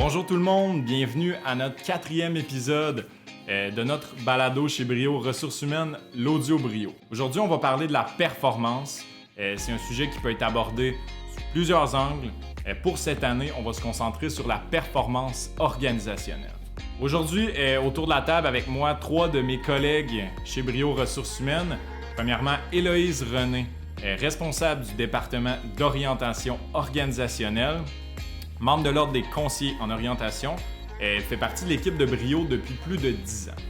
Bonjour tout le monde, bienvenue à notre 4e épisode de notre balado chez Brio Ressources humaines, l'audio Brio. Aujourd'hui, on va parler de la performance. C'est un sujet qui peut être abordé sous plusieurs angles. Pour cette année, on va se concentrer sur la performance organisationnelle. Aujourd'hui, autour de la table avec moi, 3 de mes collègues chez Brio Ressources humaines. Premièrement, Héloïse René, responsable du département d'orientation organisationnelle, membre de l'Ordre des conseillers en orientation. Elle fait partie de l'équipe de Brio depuis plus de 10 ans.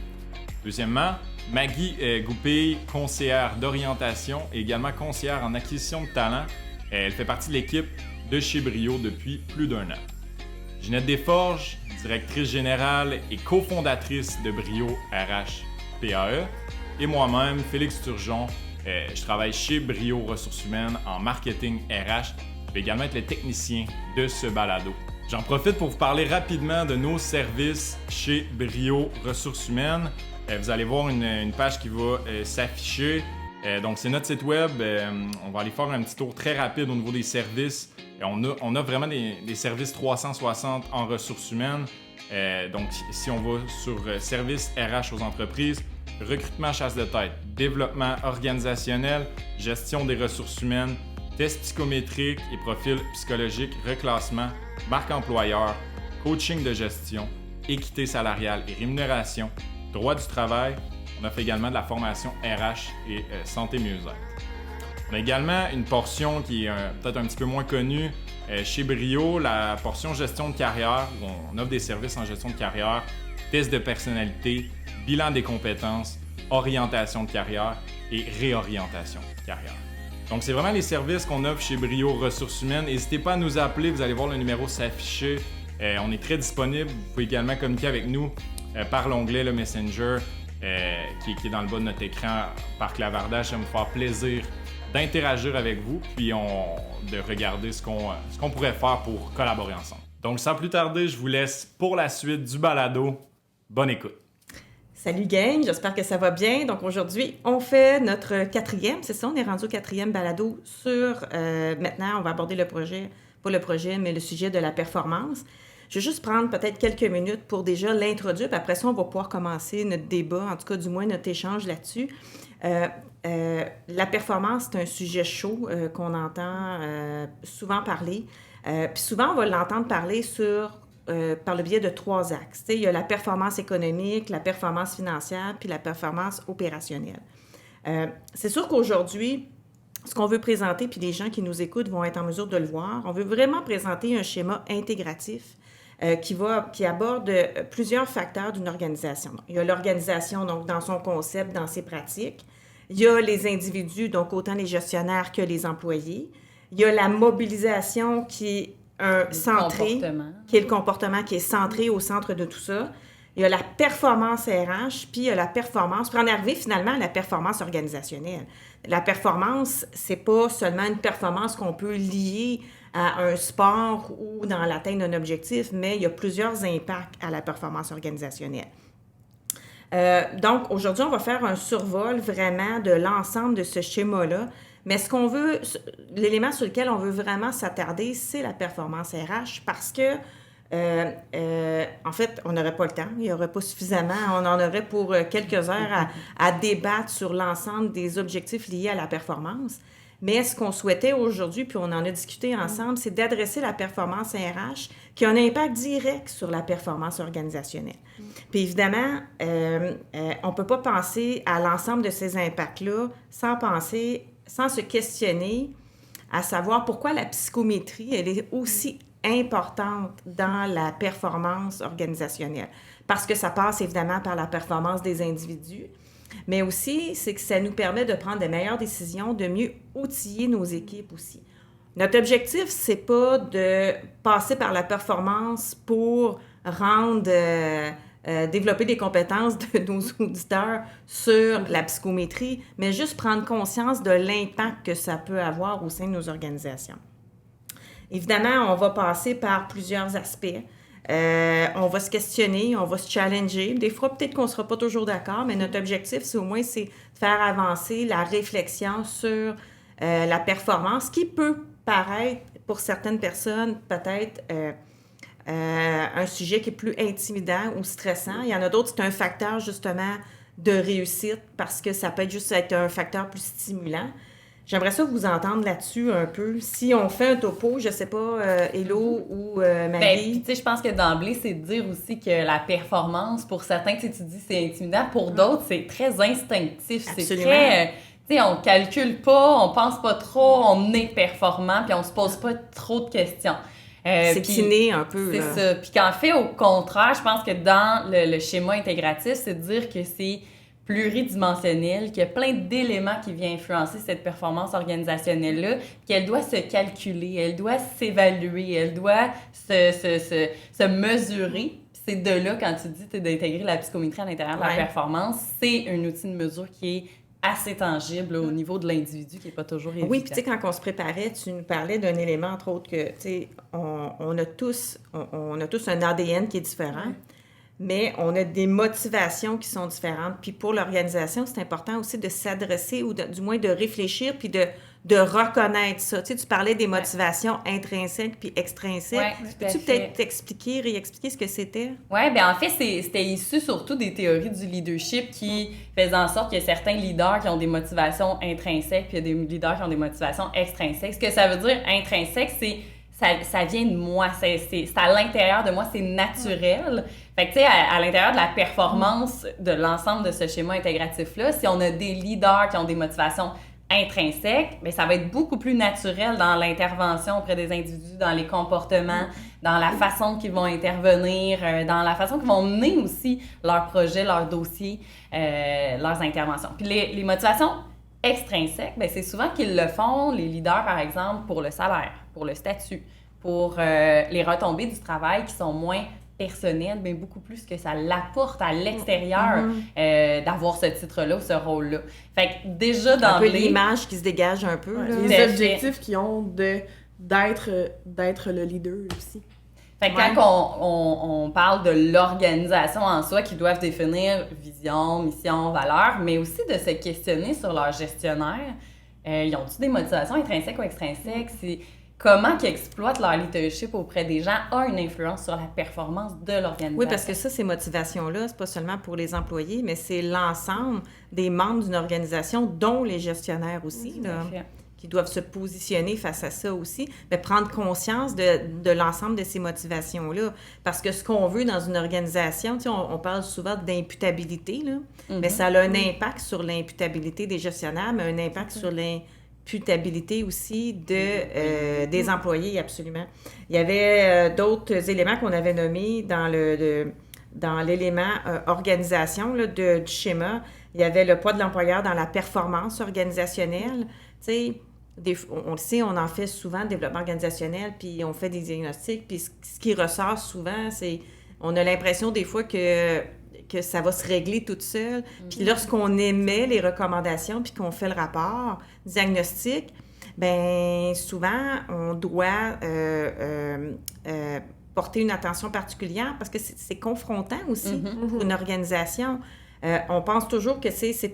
Deuxièmement, Maggie Goupil, conseillère d'orientation et également conseillère en acquisition de talent. Elle fait partie de l'équipe de chez Brio depuis plus d'1 an. Ginette Desforges, directrice générale et cofondatrice de Brio RH PAE. Et moi-même, Félix Turgeon, je travaille chez Brio Ressources humaines en marketing RH. Je vais également être le technicien de ce balado. J'en profite pour vous parler rapidement de nos services chez Brio Ressources humaines. Vous allez voir une page qui va s'afficher. Donc, c'est notre site web. On va aller faire un petit tour très rapide au niveau des services. On a vraiment des services 360 en ressources humaines. Donc, si on va sur services RH aux entreprises, recrutement chasse de tête, développement organisationnel, gestion des ressources humaines, tests psychométriques et profils psychologiques, reclassement, marque employeur, coaching de gestion, équité salariale et rémunération, droit du travail. On a fait également de la formation RH et santé mieux-être. On a également une portion qui est peut-être un petit peu moins connue chez Brio, la portion gestion de carrière, où on offre des services en gestion de carrière, tests de personnalité, bilan des compétences, orientation de carrière et réorientation de carrière. Donc, c'est vraiment les services qu'on offre chez Brio Ressources humaines. N'hésitez pas à nous appeler, vous allez voir le numéro s'afficher. On est très disponible. Vous pouvez également communiquer avec nous par l'onglet le Messenger qui est dans le bas de notre écran par clavardage. Ça va me faire plaisir d'interagir avec vous puis de regarder ce qu'on pourrait faire pour collaborer ensemble. Donc, sans plus tarder, je vous laisse pour la suite du balado. Bonne écoute! Salut gang, j'espère que ça va bien. Donc aujourd'hui, on fait notre 4e, c'est ça, on est rendu au 4e balado sur, maintenant on va aborder le projet, pas le projet, mais le sujet de la performance. Je vais juste prendre peut-être quelques minutes pour déjà l'introduire, puis après ça, on va pouvoir commencer notre débat, en tout cas du moins notre échange là-dessus. La performance, c'est un sujet chaud qu'on entend souvent parler. Puis souvent, on va l'entendre parler par le biais de 3 axes. Il y a la performance économique, la performance financière, puis la performance opérationnelle. C'est sûr qu'aujourd'hui, ce qu'on veut présenter, puis les gens qui nous écoutent vont être en mesure de le voir, on veut vraiment présenter un schéma intégratif qui aborde plusieurs facteurs d'une organisation. Il y a l'organisation donc dans son concept, dans ses pratiques. Il y a les individus, donc autant les gestionnaires que les employés. Il y a la mobilisation qui est le comportement qui est centré au centre de tout ça. Il y a la performance RH, puis il y a la performance, pour en arriver finalement à la performance organisationnelle. La performance, c'est pas seulement une performance qu'on peut lier à un sport ou dans l'atteinte d'un objectif, mais il y a plusieurs impacts à la performance organisationnelle. Donc, aujourd'hui, on va faire un survol vraiment de l'ensemble de ce schéma-là. Mais l'élément sur lequel on veut vraiment s'attarder, c'est la performance RH parce que, en fait, on n'aurait pas le temps, il n'y aurait pas suffisamment, on en aurait pour quelques heures à débattre sur l'ensemble des objectifs liés à la performance. Mais ce qu'on souhaitait aujourd'hui, puis on en a discuté ensemble, c'est d'adresser la performance RH qui a un impact direct sur la performance organisationnelle. Puis évidemment, on ne peut pas penser à l'ensemble de ces impacts-là sans se questionner à savoir pourquoi la psychométrie, elle est aussi importante dans la performance organisationnelle. Parce que ça passe évidemment par la performance des individus, mais aussi, c'est que ça nous permet de prendre de meilleures décisions, de mieux outiller nos équipes aussi. Notre objectif, c'est pas de passer par la performance pour développer des compétences de nos auditeurs sur la psychométrie, mais juste prendre conscience de l'impact que ça peut avoir au sein de nos organisations. Évidemment, on va passer par plusieurs aspects. On va se questionner, on va se challenger. Des fois, peut-être qu'on ne sera pas toujours d'accord, mais notre objectif, c'est au moins de faire avancer la réflexion sur la performance qui peut paraître, pour certaines personnes, peut-être un sujet qui est plus intimidant ou stressant. Il y en a d'autres, c'est un facteur justement de réussite parce que ça peut juste être un facteur plus stimulant. J'aimerais ça vous entendre là-dessus un peu. Si on fait un topo, je sais pas, Hello ou Marie. Tu sais, je pense que d'emblée, c'est de dire aussi que la performance, pour certains, tu dis c'est intimidant, pour d'autres, c'est très instinctif. Absolument. C'est très... tu sais, on calcule pas, on pense pas trop, on est performant, puis on se pose pas trop de questions. C'est inné un peu. C'est là. ça. Puis qu'en fait, au contraire, je pense que dans le schéma intégratif, c'est de dire que c'est pluridimensionnelle, qu'il y a plein d'éléments qui viennent influencer cette performance organisationnelle-là, qu'elle doit se calculer, elle doit s'évaluer, elle doit se mesurer. Puis c'est de là, quand tu dis d'intégrer la psychométrie à l'intérieur de la performance, c'est un outil de mesure qui est assez tangible là, au niveau de l'individu, qui n'est pas toujours évident. Oui, puis tu sais, quand on se préparait, tu nous parlais d'un élément, entre autres, que, tu sais, on a tous un ADN qui est différent. Mais on a des motivations qui sont différentes. Puis pour l'organisation, c'est important aussi de s'adresser ou du moins de réfléchir puis de reconnaître ça. Tu sais, tu parlais des motivations intrinsèques puis extrinsèques. Peux-tu peut-être réexpliquer ce que c'était? Oui, bien en fait, c'était issu surtout des théories du leadership qui faisaient en sorte qu'il y a certains leaders qui ont des motivations intrinsèques puis il y a des leaders qui ont des motivations extrinsèques. Ce que ça veut dire intrinsèque, c'est ça vient de moi, c'est à l'intérieur de moi, c'est naturel. Fait que, tu sais, à l'intérieur de la performance de l'ensemble de ce schéma intégratif-là, si on a des leaders qui ont des motivations intrinsèques, bien, ça va être beaucoup plus naturel dans l'intervention auprès des individus, dans les comportements, dans la façon qu'ils vont intervenir, dans la façon qu'ils vont mener aussi leurs projets, leurs dossiers, leurs interventions. Puis les motivations extrinsèques, bien, c'est souvent qu'ils le font, les leaders, par exemple, pour le salaire, pour le statut, pour les retombées du travail qui sont moins personnelles, mais beaucoup plus que ça l'apporte à l'extérieur d'avoir ce titre-là ou ce rôle-là. Fait que déjà d'emblée... Un peu l'image qui se dégage un peu. Là. Les objectifs qu'ils ont d'être le leader aussi. Fait que quand on parle de l'organisation en soi, qui doivent définir vision, mission, valeur, mais aussi de se questionner sur leur gestionnaire, ils ont-ils des motivations intrinsèques ou extrinsèques? C'est comment qu'ils exploitent leur leadership auprès des gens a une influence sur la performance de l'organisation. Oui, parce que ça, ces motivations-là, c'est pas seulement pour les employés, mais c'est l'ensemble des membres d'une organisation, dont les gestionnaires aussi, là, qui doivent se positionner face à ça aussi, mais prendre conscience de l'ensemble de ces motivations-là. Parce que ce qu'on veut dans une organisation, tu sais, on parle souvent d'imputabilité, là, mais ça a un impact sur l'imputabilité des gestionnaires, mais un impact sur l'imputabilité aussi des employés, absolument. Il y avait d'autres éléments qu'on avait nommés dans l'élément organisation là, du schéma. Il y avait le poids de l'employeur dans la performance organisationnelle. Tu sais, on le sait, on en fait souvent, développement organisationnel, puis on fait des diagnostics, puis ce qui ressort souvent, c'est on a l'impression des fois que ça va se régler toute seule. Puis lorsqu'on émet les recommandations, puis qu'on fait le rapport diagnostic, bien souvent, on doit porter une attention particulière parce que c'est confrontant aussi pour une organisation. On pense toujours que c'est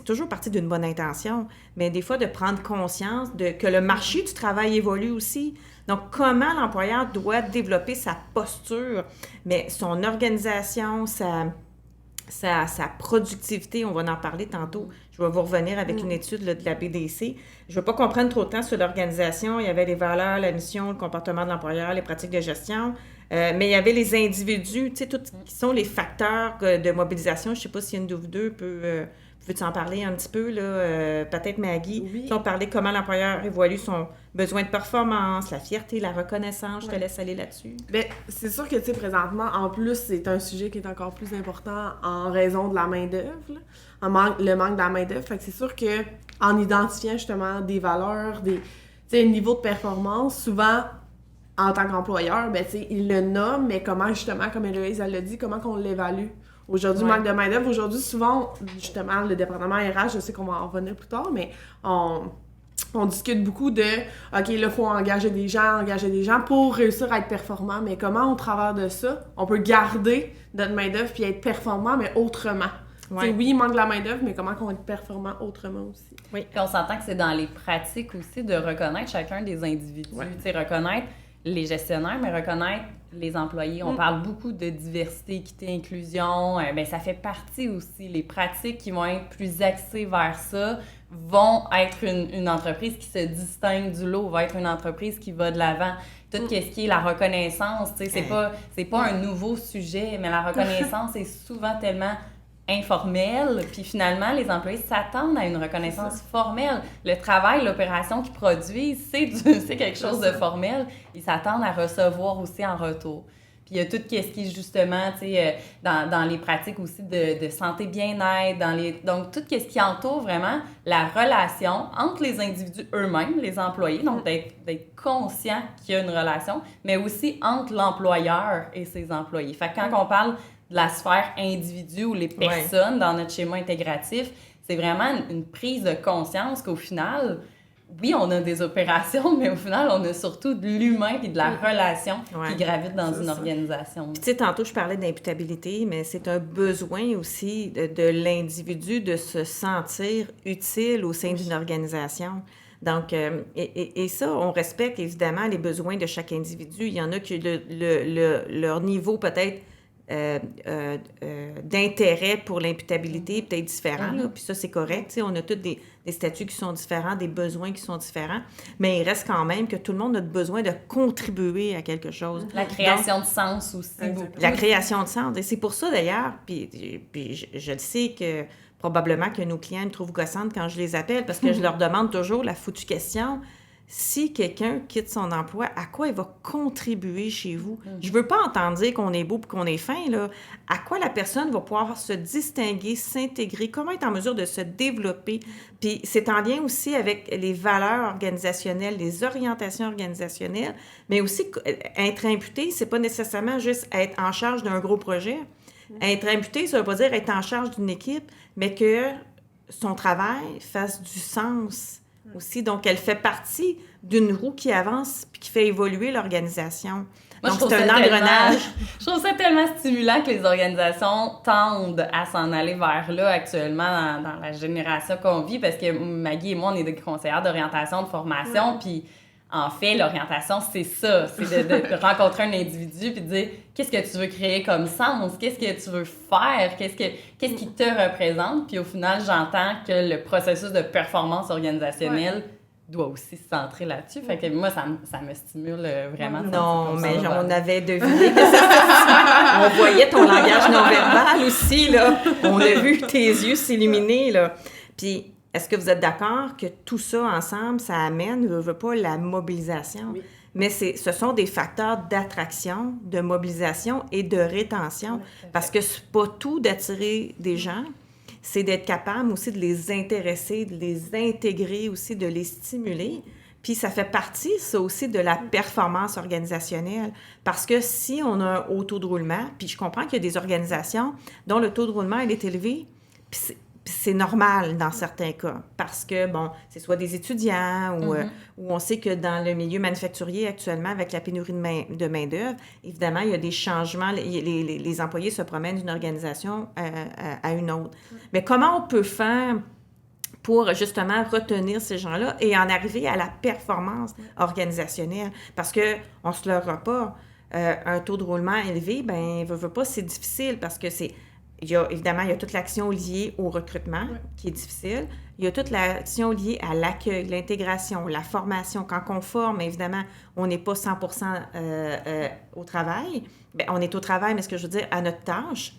toujours parti d'une bonne intention, mais des fois de prendre conscience que le marché du travail évolue aussi. Donc, comment l'employeur doit développer sa posture, mais son organisation, sa productivité, on va en parler tantôt. Je vais vous revenir avec une étude là, de la BDC. Je ne vais pas comprendre trop de temps sur l'organisation. Il y avait les valeurs, la mission, le comportement de l'employeur, les pratiques de gestion. Mais il y avait les individus, tu sais, tout qui sont les facteurs de mobilisation. Je ne sais pas si une de vous deux peut-tu en parler un petit peu, là? Peut-être Maggie. Oui. On parlait comment l'employeur évalue son besoin de performance, la fierté, la reconnaissance. Je te laisse aller là-dessus. Bien, c'est sûr que, tu sais, présentement, en plus, c'est un sujet qui est encore plus important en raison de la main-d'œuvre, le manque de la main-d'œuvre. Fait que c'est sûr que en identifiant justement des valeurs, tu sais, un niveau de performance, souvent, en tant qu'employeur, ben, tu sais, il le nomme, mais comment, justement, comme Héloïse, elle l'a dit, comment qu'on l'évalue? Aujourd'hui, manque de main-d'œuvre. Aujourd'hui, souvent, justement, le département RH, je sais qu'on va en revenir plus tard, mais on discute beaucoup de OK, là, il faut engager des gens pour réussir à être performant. Mais comment, au travers de ça, on peut garder notre main-d'œuvre puis être performant, mais autrement? Ouais. Oui, il manque de la main-d'œuvre, mais comment on va être performant autrement aussi? Oui. Puis on s'entend que c'est dans les pratiques aussi de reconnaître chacun des individus. Tu sais, reconnaître les gestionnaires, mais reconnaître les employés. On parle beaucoup de diversité, équité, inclusion. Ben, ça fait partie aussi. Les pratiques qui vont être plus axées vers ça vont être une entreprise qui se distingue du lot, va être une entreprise qui va de l'avant. Tout ce qui est la reconnaissance, tu sais, c'est pas un nouveau sujet, mais la reconnaissance est souvent tellement informelle, puis finalement, les employés s'attendent à une reconnaissance formelle. Le travail, l'opération qu'ils produisent, c'est quelque chose de formel. Ils s'attendent à recevoir aussi en retour. Puis il y a tout ce qui est justement, tu sais, dans les pratiques aussi de santé bien-être, donc tout ce qui entoure vraiment la relation entre les individus eux-mêmes, les employés, donc d'être conscient qu'il y a une relation, mais aussi entre l'employeur et ses employés. Fait que quand on parle de la sphère individu ou les personnes dans notre schéma intégratif, c'est vraiment une prise de conscience qu'au final, oui, on a des opérations, mais au final, on a surtout de l'humain et de la relation qui gravite dans une organisation. Puis, tu sais, tantôt, je parlais d'imputabilité, mais c'est un besoin aussi de l'individu de se sentir utile au sein d'une organisation. Donc, et ça, on respecte évidemment les besoins de chaque individu. Il y en a qui, leur niveau peut-être d'intérêt pour l'imputabilité peut-être différent, là, puis ça, c'est correct. Tu sais, on a tous des statuts qui sont différents, des besoins qui sont différents, mais il reste quand même que tout le monde a besoin de contribuer à quelque chose. La création de sens aussi. La création de sens. Et c'est pour ça, d'ailleurs, puis je le sais que probablement que nos clients me trouvent gossante quand je les appelle, parce que je leur demande toujours la foutue question: si quelqu'un quitte son emploi, à quoi il va contribuer chez vous? Je veux pas entendre dire qu'on est beau et qu'on est fin, là. À quoi la personne va pouvoir se distinguer, s'intégrer, comment être en mesure de se développer? Puis c'est en lien aussi avec les valeurs organisationnelles, les orientations organisationnelles, mais aussi être imputé, c'est pas nécessairement juste être en charge d'un gros projet. Être imputé, ça veut pas dire être en charge d'une équipe, mais que son travail fasse du sens aussi. Donc, elle fait partie d'une roue qui avance puis qui fait évoluer l'organisation. Moi, donc, c'est un engrenage. Je trouve ça tellement stimulant que les organisations tendent à s'en aller vers là actuellement dans la génération qu'on vit, parce que Maggie et moi, on est des conseillères d'orientation, de formation, puis en fait, l'orientation, c'est ça. C'est de rencontrer un individu puis de dire qu'est-ce que tu veux créer comme sens, qu'est-ce que tu veux faire, qu'est-ce qui te représente. Puis au final, j'entends que le processus de performance organisationnelle doit aussi se centrer là-dessus. Fait que moi, ça me stimule vraiment. Non, mais on avait deviné que ça. On voyait ton langage non-verbal aussi, là. On a vu tes yeux s'illuminer, là. Puis, est-ce que vous êtes d'accord que tout ça ensemble, ça amène, veut pas, la mobilisation? Oui. Mais ce sont des facteurs d'attraction, de mobilisation et de rétention. Oui, parce que c'est pas tout d'attirer des gens, c'est d'être capable aussi de les intéresser, de les intégrer aussi, de les stimuler. Puis ça fait partie, ça aussi, de la performance organisationnelle. Parce que si on a un haut taux de roulement, puis je comprends qu'il y a des organisations dont le taux de roulement, il est élevé, puis c'est normal dans certains cas, parce que, bon, c'est soit des étudiants ou on sait que dans le milieu manufacturier actuellement, avec la pénurie de main-d'œuvre, évidemment, il y a des changements, les employés se promènent d'une organisation à une autre. Mais comment on peut faire pour justement retenir ces gens-là et en arriver à la performance organisationnelle? Parce qu'on ne se leurra pas, un taux de roulement élevé, bien, veut pas, c'est difficile parce que évidemment, il y a toute l'action liée au recrutement qui est difficile. Il y a toute l'action liée à l'accueil, l'intégration, la formation. Quand on forme, évidemment, on n'est pas 100% au travail. Bien, on est au travail, mais ce que je veux dire, à notre tâche.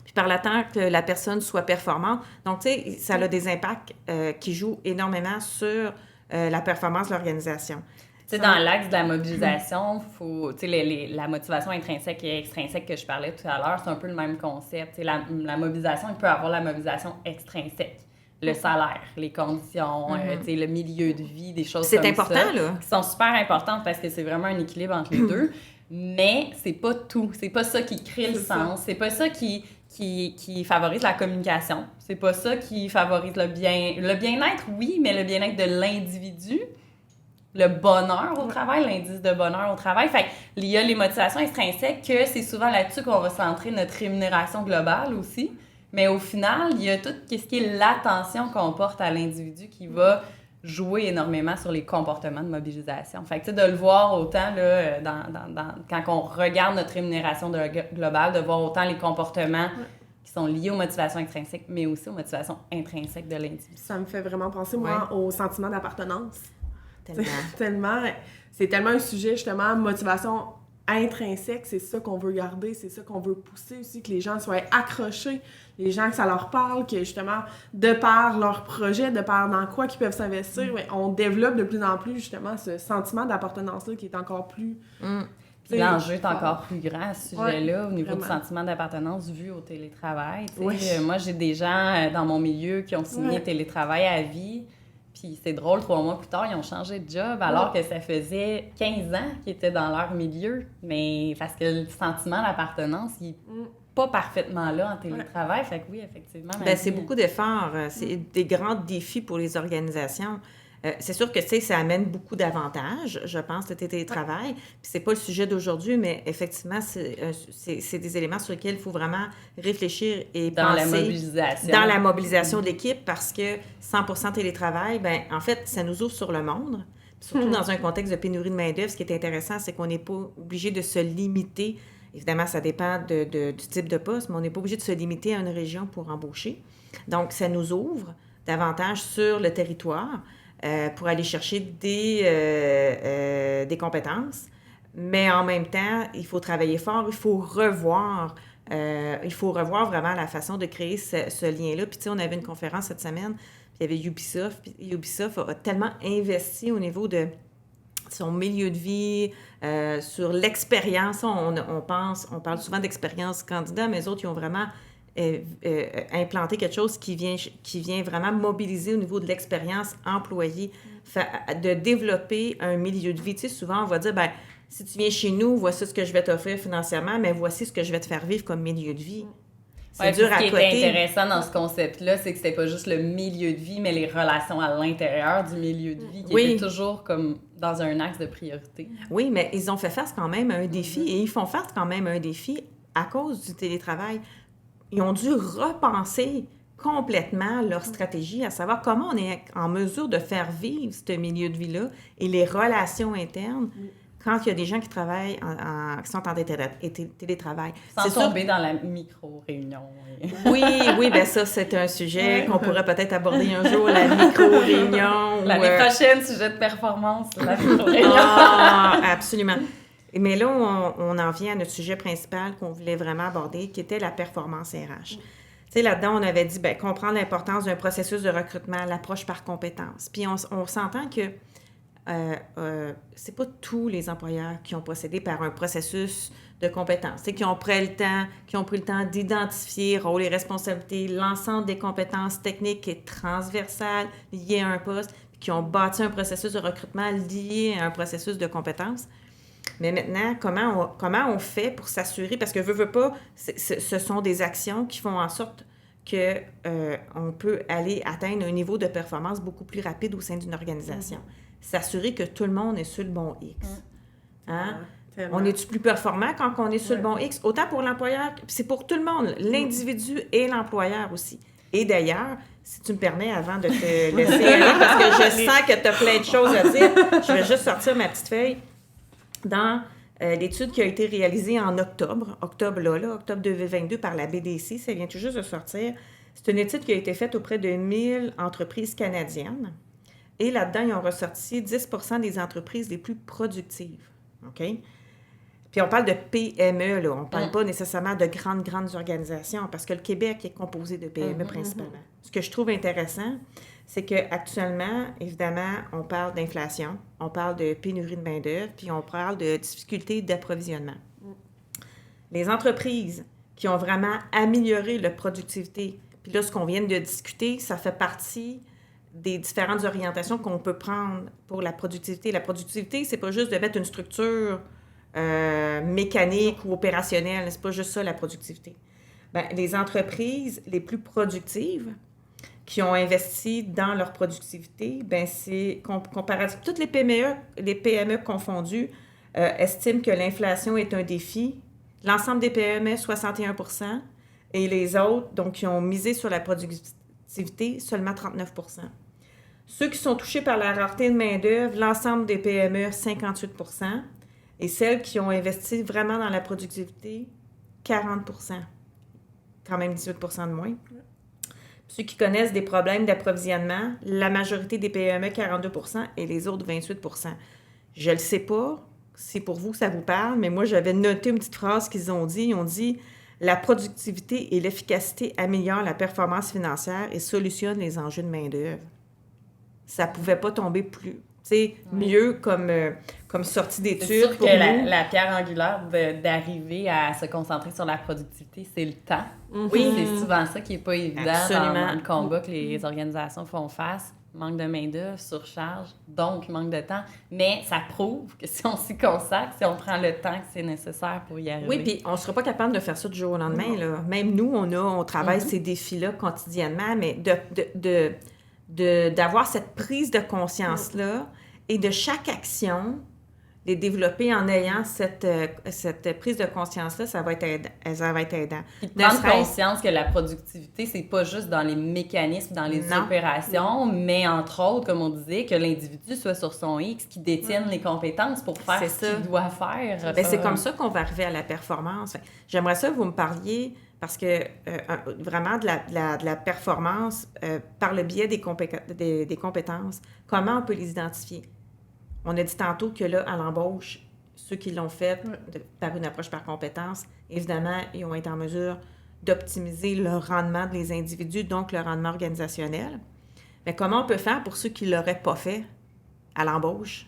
Puis par le temps que la personne soit performante. Donc, tu sais, ça a des impacts qui jouent énormément sur la performance de l'organisation. Tu sais, dans l'axe de la mobilisation, faut, tu sais, la motivation intrinsèque et extrinsèque que je parlais tout à l'heure, c'est un peu le même concept. Tu sais, la mobilisation, il peut avoir la mobilisation extrinsèque. Le salaire, les conditions, tu sais, le milieu de vie, des choses comme ça. C'est important, là. Qui sont super importantes parce que c'est vraiment un équilibre entre les deux. Mais c'est pas tout. C'est pas ça qui crée le sens. C'est pas ça qui favorise la communication. C'est pas ça qui favorise le bien-être, oui, mais le bien-être de l'individu. Le bonheur au travail, l'indice de bonheur au travail. Fait qu'il y a les motivations extrinsèques, que c'est souvent là-dessus qu'on va centrer notre rémunération globale aussi. Mais au final, il y a tout ce qui est l'attention qu'on porte à l'individu qui va jouer énormément sur les comportements de mobilisation. Fait que, tu sais, de le voir autant, là, quand on regarde notre rémunération globale, de voir autant les comportements qui sont liés aux motivations extrinsèques, mais aussi aux motivations intrinsèques de l'individu. Ça me fait vraiment penser, moi, au sentiment d'appartenance. Tellement. C'est tellement un sujet, justement, motivation intrinsèque, c'est ça qu'on veut garder, c'est ça qu'on veut pousser aussi, que les gens soient accrochés, les gens que ça leur parle, que justement, de par leur projet, de par dans quoi qu'ils peuvent s'investir, on développe de plus en plus, justement, ce sentiment d'appartenance-là qui est encore plus... Puis l'enjeu est encore plus grand à ce sujet-là, au niveau vraiment. du sentiment d'appartenance vu au télétravail. Oui. Moi, j'ai des gens dans mon milieu qui ont signé télétravail à vie. Puis c'est drôle, 3 mois plus tard, ils ont changé de job alors que ça faisait 15 ans qu'ils étaient dans leur milieu. Mais parce que le sentiment d'appartenance, il n'est pas parfaitement là en télétravail. Fait que oui, effectivement. C'est beaucoup d'efforts. C'est des grands défis pour les organisations. C'est sûr que, tu sais, ça amène beaucoup d'avantages, je pense, le télétravail. Puis c'est pas le sujet d'aujourd'hui, mais effectivement, c'est des éléments sur lesquels il faut vraiment réfléchir et dans penser. La mobilisation. Dans la mobilisation de l'équipe, parce que 100% télétravail, ben en fait, ça nous ouvre sur le monde. Surtout dans un contexte de pénurie de main-d'œuvre, ce qui est intéressant, c'est qu'on n'est pas obligé de se limiter. Évidemment, ça dépend du type de poste, mais on n'est pas obligé de se limiter à une région pour embaucher. Donc, ça nous ouvre davantage sur le territoire. Pour aller chercher des compétences. Mais en même temps, il faut travailler fort, il faut revoir vraiment la façon de créer ce lien-là. Puis tu sais, on avait une conférence cette semaine, puis il y avait Ubisoft. Puis Ubisoft a tellement investi au niveau de son milieu de vie, sur l'expérience. On parle souvent d'expérience candidat, mais les autres, ils ont vraiment implanter quelque chose qui vient vraiment mobiliser au niveau de l'expérience employée, de développer un milieu de vie. Tu sais, souvent, on va dire, ben si tu viens chez nous, voici ce que je vais t'offrir financièrement, mais voici ce que je vais te faire vivre comme milieu de vie. C'est dur à côté. Ce qui est intéressant dans ce concept-là, c'est que c'était pas juste le milieu de vie, mais les relations à l'intérieur du milieu de vie qui étaient toujours comme dans un axe de priorité. Oui, mais ils ont fait face quand même à un défi, et ils font face quand même à un défi à cause du télétravail. Ils ont dû repenser complètement leur stratégie, à savoir comment on est en mesure de faire vivre ce milieu de vie-là et les relations internes quand il y a des gens qui travaillent, qui sont en télétravail. Sans tomber dans la micro-réunion. Oui, bien ça, c'est un sujet qu'on pourrait peut-être aborder un jour, la micro-réunion. L'année prochaine, sujet de performance, la micro-réunion. Absolument. Mais là, on en vient à notre sujet principal qu'on voulait vraiment aborder, qui était la performance RH. Tu sais, là-dedans, on avait dit, comprendre l'importance d'un processus de recrutement, l'approche par compétences. Puis on s'entend que c'est pas tous les employeurs qui ont procédé par un processus de compétences, qui ont pris le temps d'identifier rôles et responsabilités, l'ensemble des compétences techniques et transversales liées à un poste, puis qui ont bâti un processus de recrutement lié à un processus de compétences. Mais maintenant, comment on fait pour s'assurer, parce que veut pas, ce sont des actions qui font en sorte que on peut aller atteindre un niveau de performance beaucoup plus rapide au sein d'une organisation. S'assurer que tout le monde est sur le bon X. Hein? On est-tu plus performant quand on est sur le bon X? Autant pour l'employeur, c'est pour tout le monde, l'individu et l'employeur aussi. Et d'ailleurs, si tu me permets, avant de te laisser aller, parce que je sens que tu as plein de choses à dire, je vais juste sortir ma petite feuille. Dans l'étude qui a été réalisée en octobre 2022 par la BDC, ça vient tout juste de sortir. C'est une étude qui a été faite auprès de 1000 entreprises canadiennes. Et là-dedans, ils ont ressorti 10% des entreprises les plus productives. OK? Puis on parle de PME, là. On ne parle pas nécessairement de grandes organisations, parce que le Québec est composé de PME principalement. Ce que je trouve intéressant, c'est qu'actuellement, évidemment, on parle d'inflation, on parle de pénurie de main-d'œuvre, puis on parle de difficultés d'approvisionnement. Les entreprises qui ont vraiment amélioré leur productivité, puis là, ce qu'on vient de discuter, ça fait partie des différentes orientations qu'on peut prendre pour la productivité. La productivité, c'est pas juste de mettre une structure mécanique ou opérationnelle, c'est pas juste ça, la productivité. Bien, les entreprises les plus productives qui ont investi dans leur productivité, bien, c'est comparativement, toutes les PME confondues estiment que l'inflation est un défi. L'ensemble des PME, 61%, et les autres, donc, qui ont misé sur la productivité, seulement 39%. Ceux qui sont touchés par la rareté de main-d'œuvre, l'ensemble des PME, 58 %. Et celles qui ont investi vraiment dans la productivité, 40 %. Quand même 18 % de moins. Ceux qui connaissent des problèmes d'approvisionnement, la majorité des PME, 42 % et les autres, 28 %. Je le sais pas si pour vous ça vous parle, mais moi, j'avais noté une petite phrase qu'ils ont dit. Ils ont dit « La productivité et l'efficacité améliorent la performance financière et solutionnent les enjeux de main-d'œuvre. » Ça pouvait pas tomber plus, mieux comme sortie d'études. C'est sûr pour que nous. la pierre angulaire d'arriver à se concentrer sur la productivité, c'est le temps. Oui. C'est souvent ça qui n'est pas évident Absolument. dans le combat que les organisations font face. Manque de main-d'œuvre, surcharge, donc manque de temps. Mais ça prouve que si on s'y consacre, si on prend le temps que c'est nécessaire pour y arriver. Oui, puis on ne sera pas capable de faire ça du jour au lendemain. Là. Même nous, on travaille ces défis-là quotidiennement, mais d'avoir cette prise de conscience-là et de chaque action, les développer en ayant cette prise de conscience-là, ça va être aidant. Puis de prendre conscience que la productivité, c'est pas juste dans les mécanismes, dans les opérations, mais entre autres, comme on disait, que l'individu soit sur son X, qui détienne les compétences pour faire ce qu'il doit faire. Bien, c'est comme ça qu'on va arriver à la performance. J'aimerais ça que vous me parliez, parce que vraiment de la performance par le biais des compétences, comment on peut les identifier? On a dit tantôt que là, à l'embauche, ceux qui l'ont fait par une approche par compétence, évidemment, ils ont été en mesure d'optimiser le rendement des individus, donc le rendement organisationnel. Mais comment on peut faire pour ceux qui ne l'auraient pas fait à l'embauche?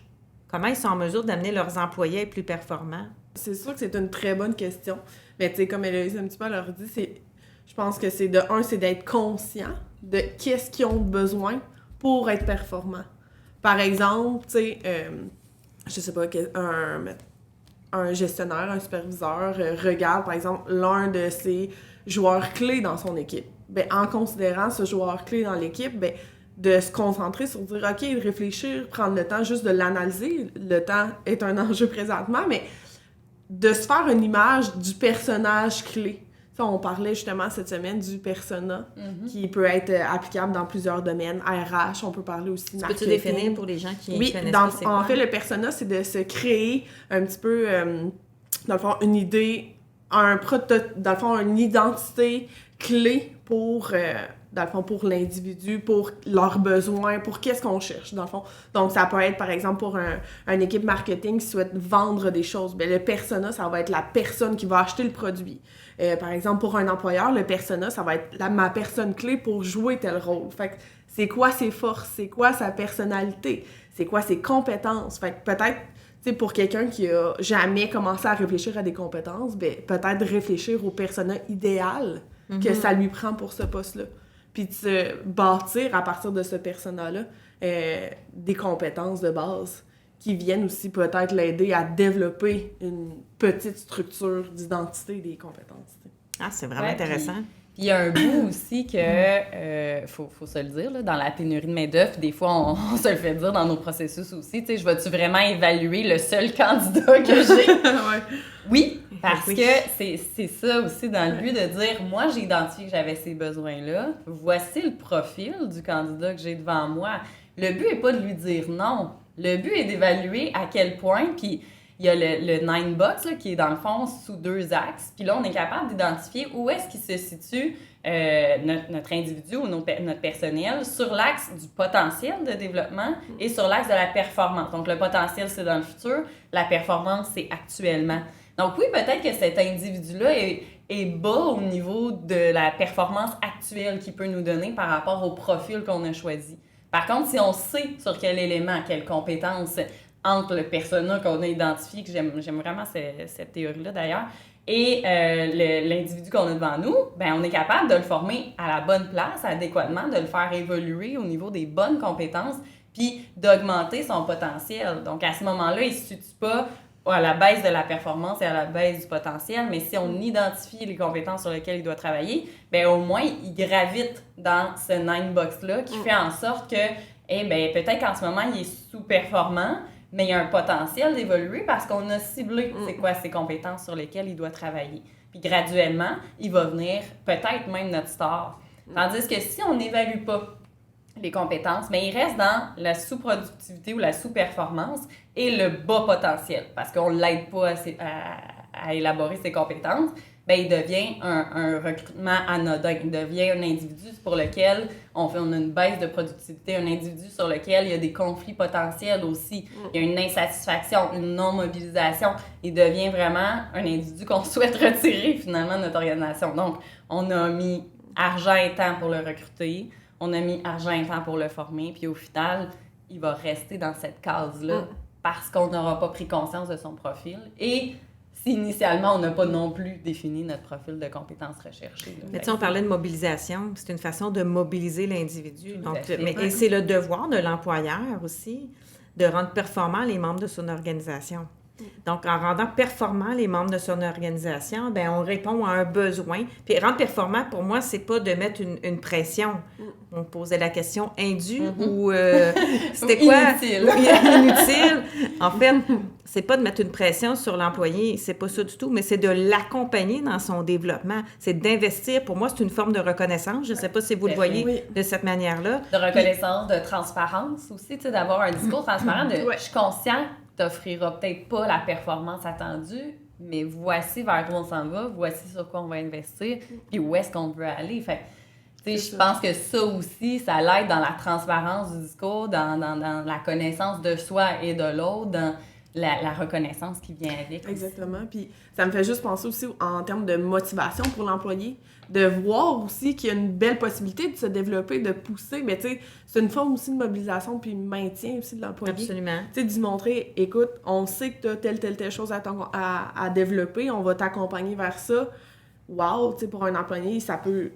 Comment ils sont en mesure d'amener leurs employés à être plus performants? C'est sûr que c'est une très bonne question. Mais tu sais, comme Héloïse un petit peu leur dit, je pense que c'est d'être conscient de qu'est-ce qu'ils ont besoin pour être performants. Par exemple, tu sais, je sais pas, un gestionnaire, un superviseur regarde, par exemple, l'un de ses joueurs clés dans son équipe. Bien, en considérant ce joueur clé dans l'équipe, bien, de se concentrer sur dire, OK, de réfléchir, prendre le temps juste de l'analyser. Le temps est un enjeu présentement, mais de se faire une image du personnage clé. Ça, on parlait justement cette semaine du persona, qui peut être applicable dans plusieurs domaines. RH, on peut parler aussi de marketing. Peux-tu définir pour les gens qui connaissent pas c'est quoi? En fait, le persona, c'est de se créer un petit peu, dans le fond, une idée, dans le fond, une identité clé pour... dans le fond, pour l'individu, pour leurs besoins, pour qu'est-ce qu'on cherche, dans le fond. Donc, ça peut être, par exemple, pour une équipe marketing qui souhaite vendre des choses. Bien, le persona, ça va être la personne qui va acheter le produit. Par exemple, pour un employeur, le persona, ça va être ma personne clé pour jouer tel rôle. Fait que c'est quoi ses forces? C'est quoi sa personnalité? C'est quoi ses compétences? Fait que peut-être, tu sais, pour quelqu'un qui a jamais commencé à réfléchir à des compétences, bien, peut-être réfléchir au persona idéal que ça lui prend pour ce poste-là. Puis de se bâtir à partir de ce persona-là des compétences de base qui viennent aussi peut-être l'aider à développer une petite structure d'identité des compétences. Ah, c'est vraiment intéressant. Puis il y a un bout aussi que, faut se le dire, là, dans la pénurie de main-d'œuvre, des fois, on se le fait dire dans nos processus aussi, tu sais, je vais-tu vraiment évaluer le seul candidat que j'ai? Oui, parce que c'est ça aussi dans le but de dire, moi, j'ai identifié que j'avais ces besoins-là, voici le profil du candidat que j'ai devant moi. Le but n'est pas de lui dire non, le but est d'évaluer à quel point, puis il y a le 9 box là, qui est dans le fond sous 2 axes. Puis là, on est capable d'identifier où est-ce qu'il se situe notre individu ou notre personnel sur l'axe du potentiel de développement et sur l'axe de la performance. Donc, le potentiel, c'est dans le futur. La performance, c'est actuellement. Donc oui, peut-être que cet individu-là est bas au niveau de la performance actuelle qu'il peut nous donner par rapport au profil qu'on a choisi. Par contre, si on sait sur quel élément, quelle compétence entre le persona qu'on a identifié, que j'aime vraiment cette théorie-là d'ailleurs, et l'individu qu'on a devant nous, ben on est capable de le former à la bonne place, adéquatement, de le faire évoluer au niveau des bonnes compétences, puis d'augmenter son potentiel. Donc à ce moment-là, il ne se situe pas à la baisse de la performance et à la baisse du potentiel, mais si on identifie les compétences sur lesquelles il doit travailler, ben au moins, il gravite dans ce 9 box-là qui fait en sorte que, peut-être qu'en ce moment, il est sous-performant, mais il y a un potentiel d'évoluer parce qu'on a ciblé c'est quoi ses compétences sur lesquelles il doit travailler. Puis graduellement, il va venir peut-être même notre star. Tandis que si on n'évalue pas les compétences, mais il reste dans la sous-productivité ou la sous-performance et le bas potentiel, parce qu'on ne l'aide pas à élaborer ses compétences. Ben, il devient un recrutement anodin. Il devient un individu pour lequel on a une baisse de productivité, un individu sur lequel il y a des conflits potentiels aussi. Il y a une insatisfaction, une non-mobilisation. Il devient vraiment un individu qu'on souhaite retirer finalement de notre organisation. Donc, on a mis argent et temps pour le recruter, on a mis argent et temps pour le former, puis au final, il va rester dans cette case-là parce qu'on n'aura pas pris conscience de son profil. Et si initialement, on n'a pas non plus défini notre profil de compétences recherchées. Mais tu sais, on parlait de mobilisation. C'est une façon de mobiliser l'individu. Tout Donc, à fait. et c'est le devoir de l'employeur aussi de rendre performants les membres de son organisation. Donc, en rendant performants les membres de son organisation, bien, on répond à un besoin. Puis, rendre performant, pour moi, c'est pas de mettre une pression. On posait la question indue ou c'était quoi? Inutile. Inutile. En fait, c'est pas de mettre une pression sur l'employé, c'est pas ça du tout, mais c'est de l'accompagner dans son développement. C'est d'investir. Pour moi, c'est une forme de reconnaissance. Je sais pas si vous le voyez de cette manière-là. De reconnaissance, de transparence aussi, tu sais, d'avoir un discours transparent de je suis conscient que tu n'offriras peut-être pas la performance attendue, mais voici vers où on s'en va, voici sur quoi on va investir, puis où est-ce qu'on veut aller. Fait tu sais, je pense que ça aussi, ça l'aide dans la transparence du discours, dans la connaissance de soi et de l'autre, dans la reconnaissance qui vient avec. Exactement. Puis ça me fait juste penser aussi en termes de motivation pour l'employé, de voir aussi qu'il y a une belle possibilité de se développer, de pousser. Mais tu sais, c'est une forme aussi de mobilisation puis maintien aussi de l'employé. Absolument. Tu sais, d'y montrer, écoute, on sait que tu as telle chose à développer, on va t'accompagner vers ça. Wow, tu sais, pour un employé, ça peut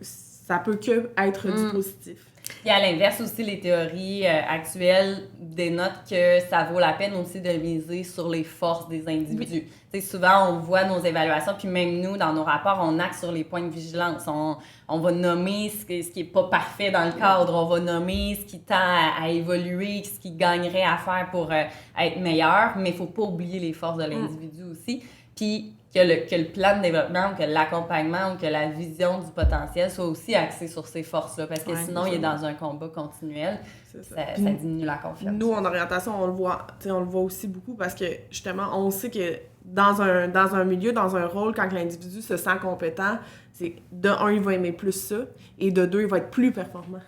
que être du positif. Et à l'inverse aussi, les théories actuelles dénotent que ça vaut la peine aussi de miser sur les forces des individus. Tu sais, souvent, on voit nos évaluations, puis même nous, dans nos rapports, on axe sur les points de vigilance. On va nommer ce qui n'est pas parfait dans le cadre, on va nommer ce qui tend à évoluer, ce qui gagnerait à faire pour être meilleur, mais il ne faut pas oublier les forces de l'individu aussi. Puis que le plan de développement, ou que l'accompagnement, ou que la vision du potentiel soit aussi axé sur ces forces-là, parce que sinon, il est dans un combat continuel, ça diminue la confiance. Nous, en orientation, on le voit aussi beaucoup parce que, justement, on sait que dans un milieu, dans un rôle, quand l'individu se sent compétent, c'est de un, il va aimer plus ça, et de deux, il va être plus performant.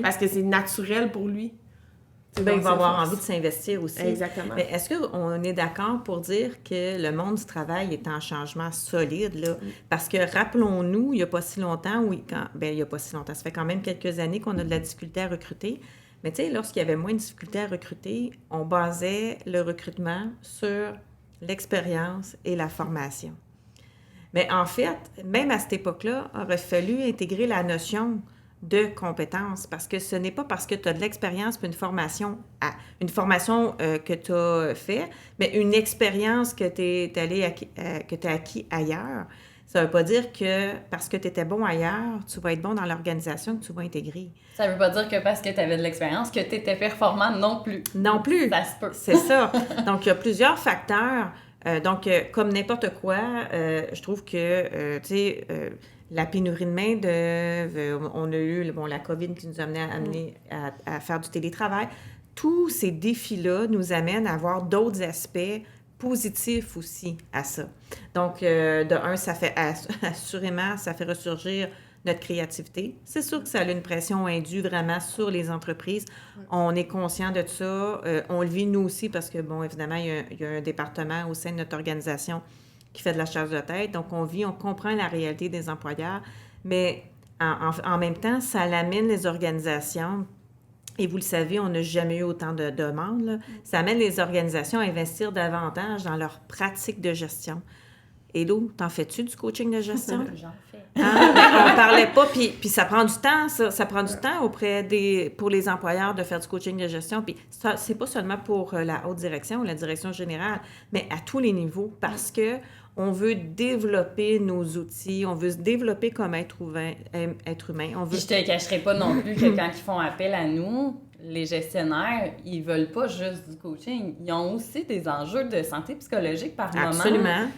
Parce que c'est naturel pour lui. Ben, il va avoir envie de s'investir aussi. Exactement. Mais est-ce qu'on est d'accord pour dire que le monde du travail est en changement solide, là? Parce que, rappelons-nous, il n'y a pas si longtemps, il n'y a pas si longtemps, ça fait quand même quelques années qu'on a de la difficulté à recruter. Mais tu sais, lorsqu'il y avait moins de difficulté à recruter, on basait le recrutement sur l'expérience et la formation. Mais en fait, même à cette époque-là, il aurait fallu intégrer la notion de compétences, parce que ce n'est pas parce que tu as de l'expérience puis une formation que tu as fait, mais une expérience que tu as acquis ailleurs. Ça ne veut pas dire que parce que tu étais bon ailleurs, tu vas être bon dans l'organisation que tu vas intégrer. Ça ne veut pas dire que parce que tu avais de l'expérience, que tu étais performant non plus. Non plus. Ça se peut. C'est ça. Donc, il y a plusieurs facteurs. Comme n'importe quoi, je trouve que, la pénurie de main-d'œuvre, on a eu la COVID qui nous a amené à faire du télétravail. Tous ces défis-là nous amènent à avoir d'autres aspects positifs aussi à ça. Donc, de un, ça fait assurément, ça fait ressurgir notre créativité. C'est sûr que ça a une pression indue vraiment sur les entreprises. On est conscient de ça. On le vit nous aussi parce que, évidemment, il y a un département au sein de notre organisation qui fait de la chasse de tête. Donc, on comprend la réalité des employeurs, mais en même temps, ça l'amène les organisations, et vous le savez, on n'a jamais eu autant de demandes, là. Ça amène les organisations à investir davantage dans leur pratique de gestion. Hello, t'en fais-tu du coaching de gestion? J'en fais. On parlait pas, puis ça prend du temps, ça prend du temps pour les employeurs de faire du coaching de gestion, puis ça, c'est pas seulement pour la haute direction ou la direction générale, mais à tous les niveaux, parce que on veut développer nos outils, on veut se développer comme être humain. Puis je te cacherai pas non plus que quand ils font appel à nous, les gestionnaires, ils veulent pas juste du coaching, ils ont aussi des enjeux de santé psychologique par moment. Absolument.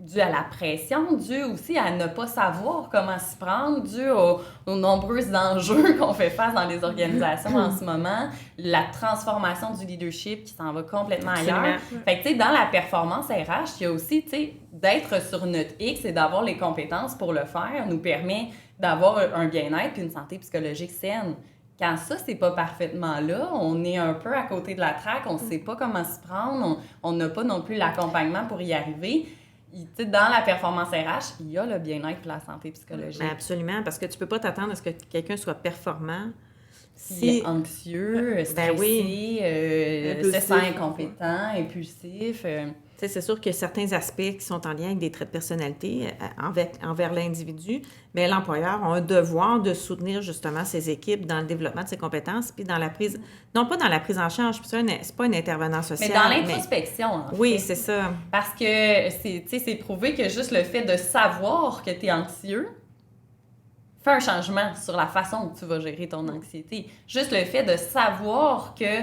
dû à la pression, dû aussi à ne pas savoir comment s'y prendre, dû aux nombreux enjeux qu'on fait face dans les organisations en ce moment, la transformation du leadership qui s'en va complètement ailleurs. Fait que, tu sais, dans la performance RH, il y a aussi, tu sais, d'être sur notre X et d'avoir les compétences pour le faire nous permet d'avoir un bien-être et une santé psychologique saine. Quand ça, c'est pas parfaitement là, on est un peu à côté de la traque, on sait pas comment s'y prendre, on n'a pas non plus l'accompagnement pour y arriver. Dans la performance RH, il y a le bien-être et la santé psychologique. Absolument, parce que tu peux pas t'attendre à ce que quelqu'un soit performant s'il est anxieux, stressé, se sent incompétent, impulsif. C'est sûr qu'il y a certains aspects qui sont en lien avec des traits de personnalité envers l'individu, mais l'employeur a un devoir de soutenir justement ses équipes dans le développement de ses compétences, puis dans la prise, non pas dans la prise en charge, puis ça, c'est pas un intervenant social. Mais dans l'introspection, en fait. Oui, c'est ça. Parce que c'est prouvé que juste le fait de savoir que tu es anxieux fait un changement sur la façon dont tu vas gérer ton anxiété. Juste le fait de savoir que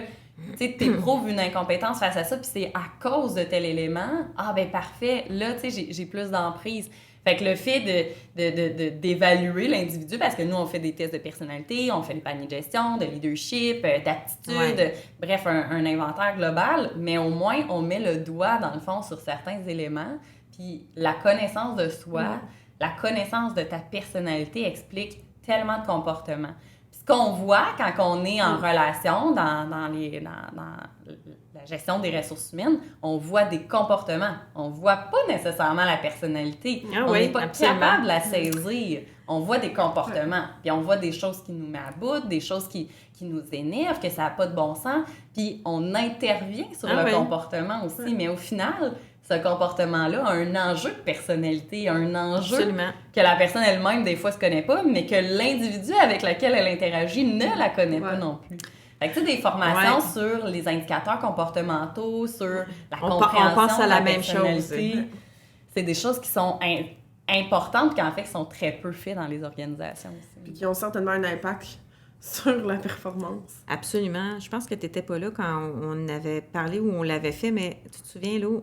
tu éprouves une incompétence face à ça, puis c'est à cause de tel élément, ah ben parfait, là, tu sais, j'ai plus d'emprise. Fait que le fait d'évaluer l'individu, parce que nous, on fait des tests de personnalité, on fait des paniers de gestion, de leadership, d'aptitude, bref, un inventaire global, mais au moins, on met le doigt, dans le fond, sur certains éléments, puis la connaissance de soi, la connaissance de ta personnalité explique tellement de comportements. Ce qu'on voit quand on est en relation dans la gestion des ressources humaines, on voit des comportements. On voit pas nécessairement la personnalité. On n'est pas capable de la saisir. On voit des comportements. Puis on voit des choses qui nous mettent à bout, des choses qui nous énervent, que ça n'a pas de bon sens. Puis on intervient sur le comportement aussi. Mais au final, ce comportement-là a un enjeu de personnalité, un enjeu que la personne elle-même, des fois, ne se connaît pas, mais que l'individu avec lequel elle interagit ne la connaît pas non plus. Fait que, tu sais, des formations sur les indicateurs comportementaux, sur la compréhension on pense à de la la même chose. C'est des choses qui sont importantes, qu'en fait, qui sont très peu faites dans les organisations aussi. Puis qui ont certainement un impact sur la performance. Absolument. Je pense que tu n'étais pas là quand on avait parlé ou on l'avait fait, mais tu te souviens, là,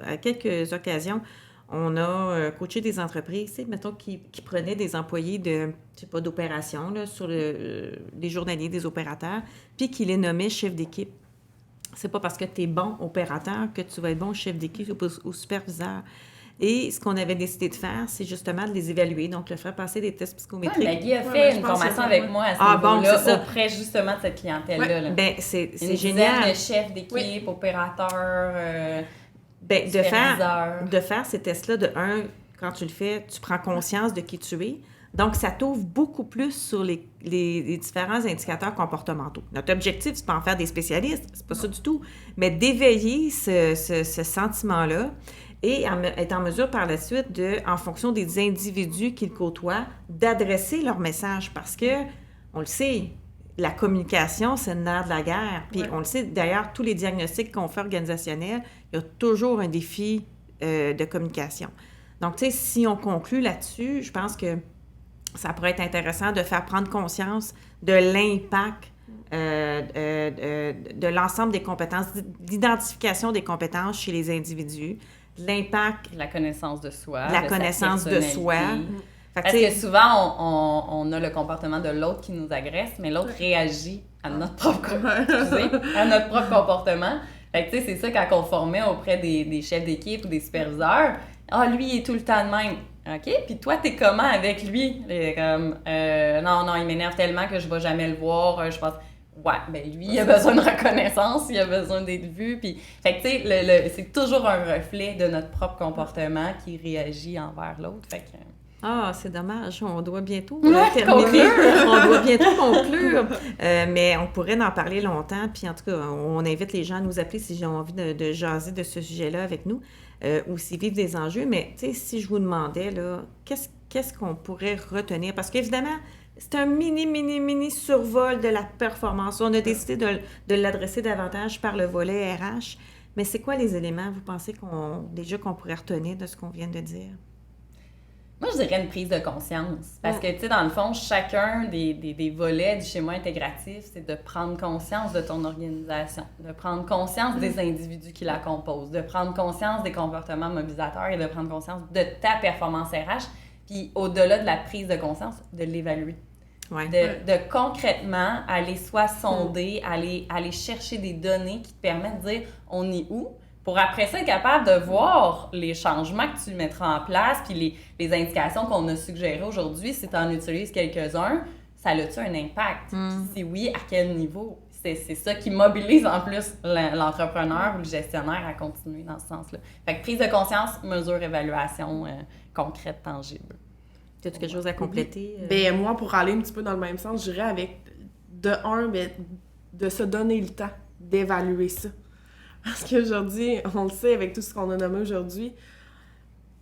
à quelques occasions, on a coaché des entreprises, mettons, qui prenaient des employés d'opération, là, sur les journaliers des opérateurs, puis qui les nommaient chefs d'équipe. C'est pas parce que tu es bon opérateur que tu vas être bon chef d'équipe ou superviseur. Et ce qu'on avait décidé de faire, c'est justement de les évaluer, donc le faire passer des tests psychométriques. Maggie a fait une formation avec moi à ce niveau-là, auprès justement de cette clientèle-là. Bien, c'est génial. Une dizaine de chefs d'équipe, opérateurs, de faire ces tests-là, quand tu le fais, tu prends conscience de qui tu es. Donc, ça t'ouvre beaucoup plus sur les différents indicateurs comportementaux. Notre objectif, c'est pas en faire des spécialistes, c'est pas ça du tout, mais d'éveiller ce sentiment-là et être en mesure par la suite en fonction des individus qu'ils côtoient, d'adresser leur message. Parce que, on le sait, la communication, c'est le nerf de la guerre. Puis on le sait, d'ailleurs, tous les diagnostics qu'on fait organisationnels, il y a toujours un défi de communication. Donc, tu sais, si on conclut là-dessus, je pense que ça pourrait être intéressant de faire prendre conscience de l'impact de l'ensemble des compétences, d'identification des compétences chez les individus, l'impact... La connaissance de soi. La connaissance de soi. Parce que souvent, on a le comportement de l'autre qui nous agresse, mais l'autre réagit à notre propre comportement. Fait que, tu sais, c'est ça quand on formait auprès des chefs d'équipe ou des superviseurs. Ah, lui, il est tout le temps de même. OK? Puis toi, t'es comment avec lui? Comme, non, il m'énerve tellement que je vais jamais le voir. Je pense, ouais, ben lui, il a besoin de reconnaissance, il a besoin d'être vu. Puis, fait que, tu sais, c'est toujours un reflet de notre propre comportement qui réagit envers l'autre. Fait que... Ah, c'est dommage, on doit bientôt terminer. On doit bientôt conclure. Mais on pourrait en parler longtemps. Puis en tout cas, on invite les gens à nous appeler si ils ont envie de jaser de ce sujet-là avec nous ou s'ils vivent des enjeux. Mais tu sais, si je vous demandais, là, qu'est-ce qu'on pourrait retenir? Parce qu'évidemment, c'est un mini survol de la performance. On a décidé de l'adresser davantage par le volet RH. Mais c'est quoi les éléments, vous pensez qu'on pourrait retenir de ce qu'on vient de dire? Moi, je dirais une prise de conscience. Parce que, tu sais, dans le fond, chacun des volets du schéma intégratif, c'est de prendre conscience de ton organisation, de prendre conscience des individus qui la composent, de prendre conscience des comportements mobilisateurs et de prendre conscience de ta performance RH. Puis, au-delà de la prise de conscience, de l'évaluer. Ouais. De concrètement aller soit sonder, aller chercher des données qui te permettent de dire on est où, pour après ça être capable de voir les changements que tu mettras en place, puis les indications qu'on a suggérées aujourd'hui, si tu en utilises quelques-uns, ça a-tu un impact? Puis si oui, à quel niveau? C'est ça qui mobilise en plus l'entrepreneur ou le gestionnaire à continuer dans ce sens-là. Fait que prise de conscience, mesure, évaluation concrète, tangible. As-tu quelque chose à compléter? Ben, moi, pour aller un petit peu dans le même sens, je dirais avec, de se donner le temps d'évaluer ça. Parce qu'aujourd'hui, on le sait, avec tout ce qu'on a nommé aujourd'hui,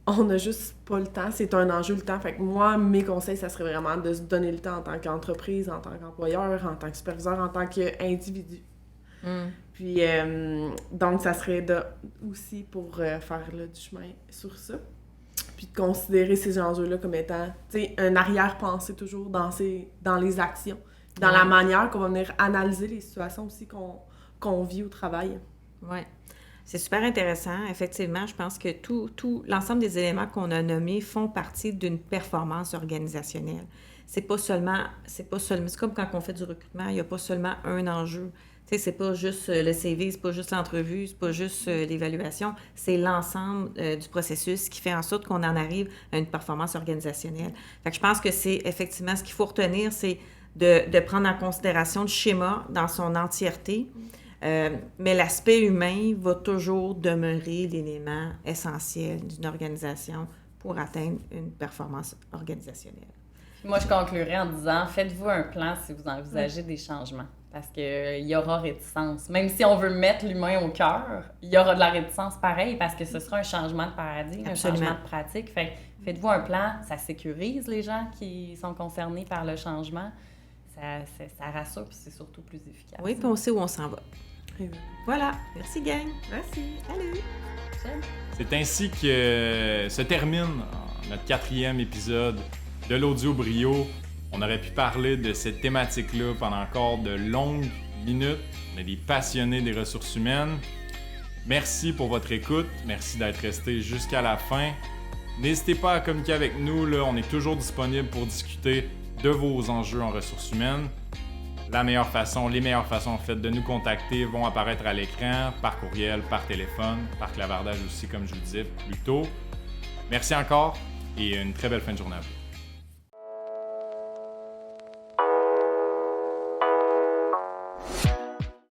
on n'a juste pas le temps. C'est un enjeu, le temps. Fait que moi, mes conseils, ça serait vraiment de se donner le temps en tant qu'entreprise, en tant qu'employeur, en tant que superviseur, en tant qu'individu. Puis, donc, ça serait aussi pour faire du chemin sur ça. Puis de considérer ces enjeux-là comme étant, tu sais, un arrière-pensée toujours dans les actions, dans la manière qu'on va venir analyser les situations aussi qu'on vit au travail. Oui. C'est super intéressant. Effectivement, je pense que l'ensemble des éléments qu'on a nommés font partie d'une performance organisationnelle. C'est comme quand on fait du recrutement, il n'y a pas seulement un enjeu. Tu sais, c'est pas juste le CV, c'est pas juste l'entrevue, c'est pas juste l'évaluation, c'est l'ensemble du processus qui fait en sorte qu'on en arrive à une performance organisationnelle. Fait que je pense que c'est effectivement ce qu'il faut retenir, c'est de prendre en considération le schéma dans son entièreté, mais l'aspect humain va toujours demeurer l'élément essentiel d'une organisation pour atteindre une performance organisationnelle. Moi, je conclurai en disant, faites-vous un plan si vous envisagez des changements. Parce qu'il y aura réticence. Même si on veut mettre l'humain au cœur, il y aura de la réticence pareil parce que ce sera un changement de paradigme, Absolument. un changement de pratique. Fait que faites-vous un plan, ça sécurise les gens qui sont concernés par le changement. Ça rassure puis c'est surtout plus efficace. Oui, puis on sait où on s'en va. Voilà. Merci, gang. Merci. Salut. C'est ainsi que se termine notre 4e épisode de l'Audio Brio. On aurait pu parler de cette thématique-là pendant encore de longues minutes. On est des passionnés des ressources humaines. Merci pour votre écoute. Merci d'être resté jusqu'à la fin. N'hésitez pas à communiquer avec nous. Là, on est toujours disponible pour discuter de vos enjeux en ressources humaines. Les meilleures façons en fait de nous contacter vont apparaître à l'écran, par courriel, par téléphone, par clavardage aussi, comme je vous le disais plus tôt. Merci encore et une très belle fin de journée à vous.